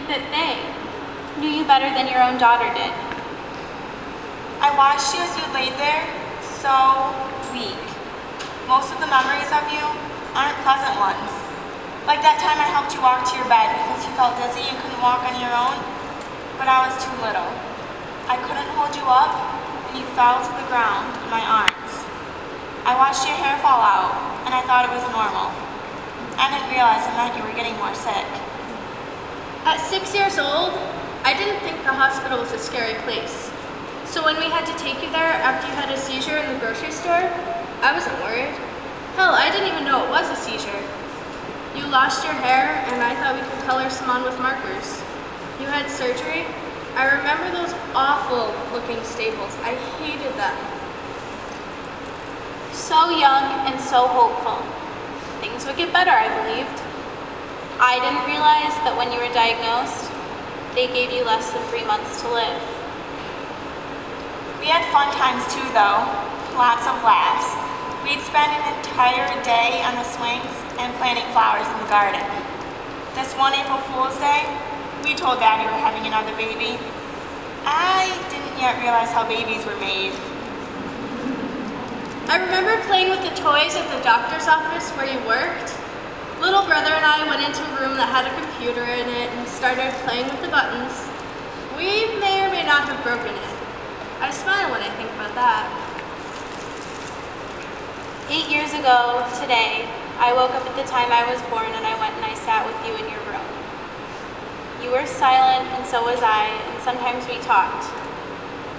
think that they knew you better than your own daughter did. I watched you as you laid there, so weak. Most of the memories of you aren't pleasant ones. Like that time I helped you walk to your bed because you felt dizzy and couldn't walk on your own, but I was too little. I couldn't hold you up, and you fell to the ground in my arms. I watched your hair fall out, and I thought it was normal. I didn't realize it meant you were getting more sick. At 6 years old, I didn't think the hospital was a scary place. So when we had to take you there after you had a seizure in the grocery store, I wasn't worried. Hell, I didn't even know it was a seizure. You lost your hair, and I thought we could color some on with markers. You had surgery. I remember those awful looking staples. I hated them. So young and so hopeful. Things would get better, I believed. I didn't realize that when you were diagnosed, they gave you less than 3 months to live. We had fun times too, though. Lots of laughs. We'd spend an entire day on the swings and planting flowers in the garden. This one April Fool's Day, we told Daddy we're having another baby. I didn't yet realize how babies were made. I remember playing with the toys at the doctor's office where you worked. Little brother and I went into a room that had a computer in it and started playing with the buttons. We may or may not have broken it. I smile when I think about that. 8 years ago today, I woke up at the time I was born and I went and I sat with you in your room. You were silent and so was I, and sometimes we talked.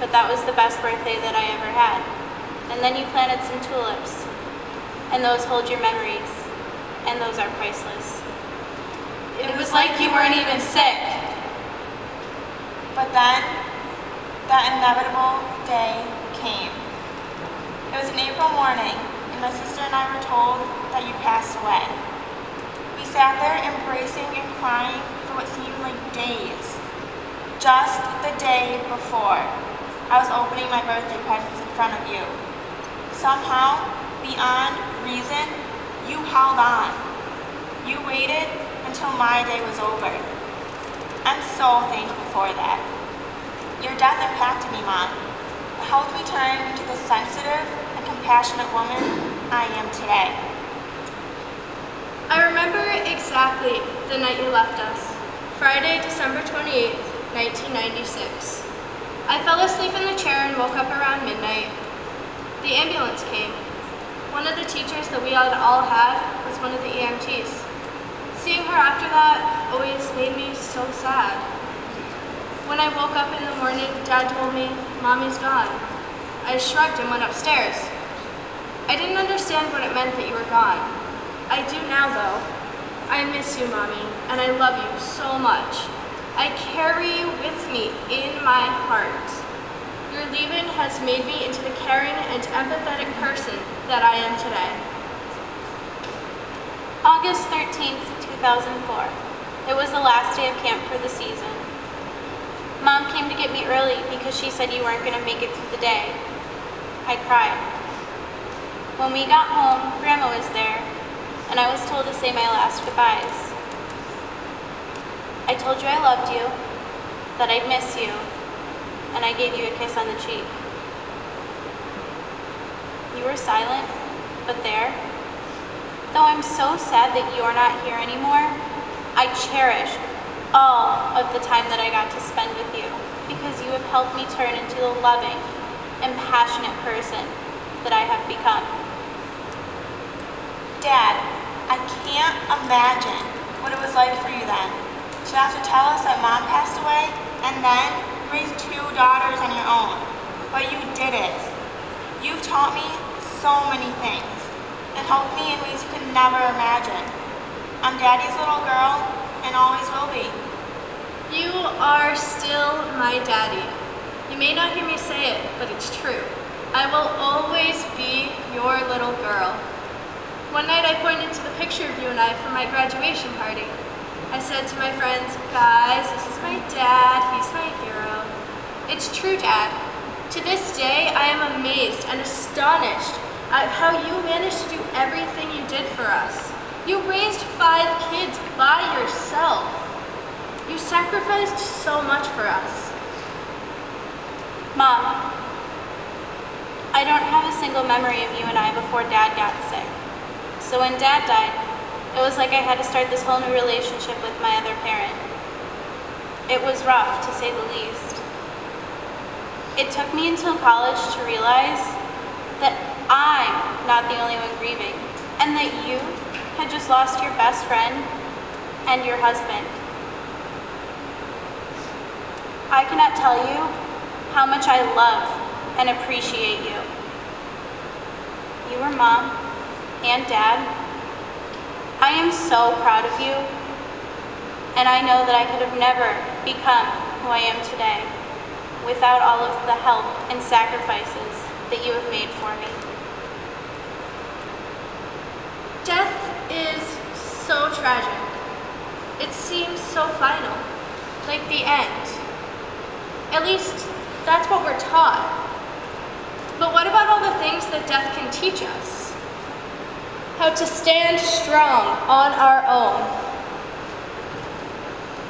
But that was the best birthday that I ever had. And then you planted some tulips, and those hold your memories, and those are priceless. It was like you weren't even sick. But then, that inevitable day came. It was an April morning, and my sister and I were told that you passed away. We sat there embracing and crying for what seemed like days. Just the day before, I was opening my birthday presents in front of you. Somehow, beyond reason, you held on. You waited until my day was over. I'm so thankful for that. Your death impacted me, Mom. It helped me turn into the sensitive and compassionate woman I am today. I remember exactly the night you left us, Friday, December 28th, 1996. I fell asleep in the chair and woke up around midnight. The ambulance came. One of the teachers that we had all had was one of the EMTs. Seeing her after that always made me so sad. When I woke up in the morning, Dad told me, Mommy's gone. I shrugged and went upstairs. I didn't understand what it meant that you were gone. I do now, though. I miss you, Mommy, and I love you so much. I carry you with me in my heart. Your leaving has made me into the caring and empathetic person that I am today. August 13th, 2004. It was the last day of camp for the season. Mom came to get me early because she said you weren't going to make it through the day. I cried. When we got home, Grandma was there, and I was told to say my last goodbyes. I told you I loved you, that I'd miss you, and I gave you a kiss on the cheek. You were silent, but there. Though I'm so sad that you're not here anymore, I cherish all of the time that I got to spend with you, because you have helped me turn into the loving and passionate person that I have become. Dad, I can't imagine what it was like for you then. To have to tell us that Mom passed away, and then raise 2 daughters on your own. But you did it. You've taught me so many things, and helped me in ways you could never imagine. I'm Daddy's little girl, and always will be. You are still my daddy. You may not hear me say it, but it's true. I will always be your little girl. One night I pointed to the picture of you and I from my graduation party. I said to my friends, guys, this is my dad, he's my hero. It's true, Dad. To this day, I am amazed and astonished at how you managed to do everything you did for us. You raised 5 kids by yourself. You sacrificed so much for us. Mom, I don't have a single memory of you and I before Dad got sick. So when Dad died, it was like I had to start this whole new relationship with my other parent. It was rough, to say the least. It took me until college to realize that I'm not the only one grieving, and that you had just lost your best friend and your husband. I cannot tell you how much I love and appreciate you. You were Mom and Dad. I am so proud of you, and I know that I could have never become who I am today without all of the help and sacrifices that you have made for me. Death is so tragic. It seems so final, like the end. At least, that's what we're taught. But what about all the things that death can teach us? How to stand strong on our own.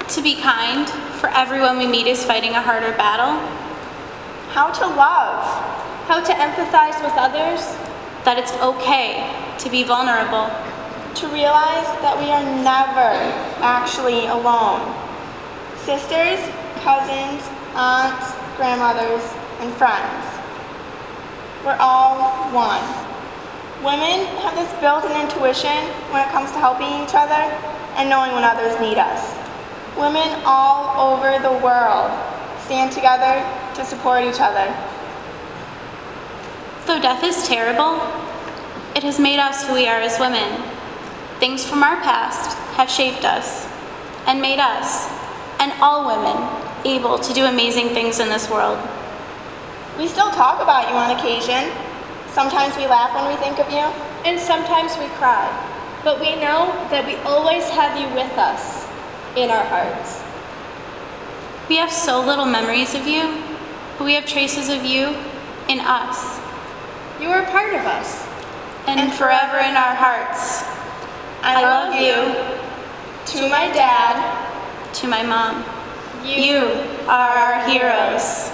To be kind, for everyone we meet is fighting a harder battle. How to love. How to empathize with others. That it's okay to be vulnerable. To realize that we are never actually alone. Sisters, cousins, aunts, grandmothers, and friends. We're all one. Women have this built-in intuition when it comes to helping each other and knowing when others need us. Women all over the world stand together to support each other. Though death is terrible, it has made us who we are as women. Things from our past have shaped us and made us, and all women, able to do amazing things in this world. We still talk about you on occasion. Sometimes we laugh when we think of you. And sometimes we cry. But we know that we always have you with us in our hearts. We have so little memories of you, but we have traces of you in us. You are part of us. And forever in our hearts. I love you. To my dad. To my mom. You are our heroes.